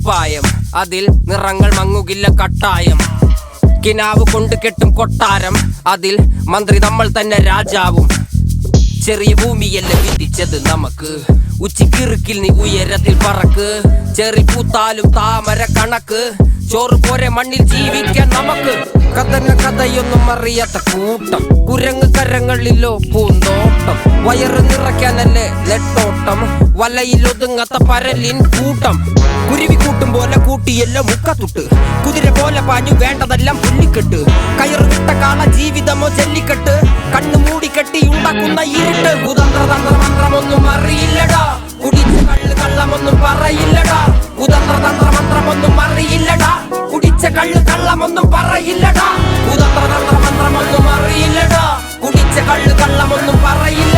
കുപ്പായം, അതിൽ നിറങ്ങൾ മങ്ങുകില്ല കട്ടായം. കിനാവ് കൊണ്ട് കെട്ടും കൊട്ടാരം, അതിൽ മന്ത്രി നമ്മൾ തന്നെ രാജാവും. ചെറിയ ഭൂമിയല്ല വിധിച്ചത് നമുക്ക്, ഉച്ചിക്കിറുക്കിൽ നീ ഉയരത്തിൽ പറക്ക്. ചെറി പൂത്താലും താമര കണക്ക്, ചോറ് പോരെ മണ്ണിൽ ജീവിക്കാൻ നമുക്ക്. കഥന കഥയൊന്നും അറിയാത്ത കൂട്ടം, കുരങ്ങ് കരങ്ങളിലോ പൂന്തോട്ടം. വയറ് നിറയ്ക്കാനല്ലേ നെട്ടോട്ടം, വലയിൽ ഒതുങ്ങാത്ത പരലിൻ കൂട്ടം. കുരുവി കൂട്ടും പോലെ കൂട്ടിയല്ലോ മുക്കത്തുട്ട്, കുതിര പോലെ പാഞ്ഞു വേണ്ടതെല്ലാം പുല്ലിക്കെട്ട്. കയറ് വിട്ട കാള ജീവിതമോ ജല്ലിക്കെട്ട്, കണ്ണു മൂടിക്കെട്ടി ഉണ്ടാക്കുന്ന ഇരുട്ട്. കുതന്ത്രതന്ത്രമന്ത്രമൊന്നും അറിയില്ലടാ, കുടിച്ച കള്ള് കള്ളമൊന്നും പറയില്ലടാ. കുതന്ത്രതന്ത്രമന്ത്രമൊന്നും അറിയില്ലടാ, കുടിച്ച കള്ള് കള്ളമൊന്നും പറയില്ലടാ. കുതന്ത്രതന്ത്രമന്ത്രമൊന്നും അറിയില്ലടാ, കുടിച്ച കള്ള് കള്ളമൊന്നും പറയില്ല.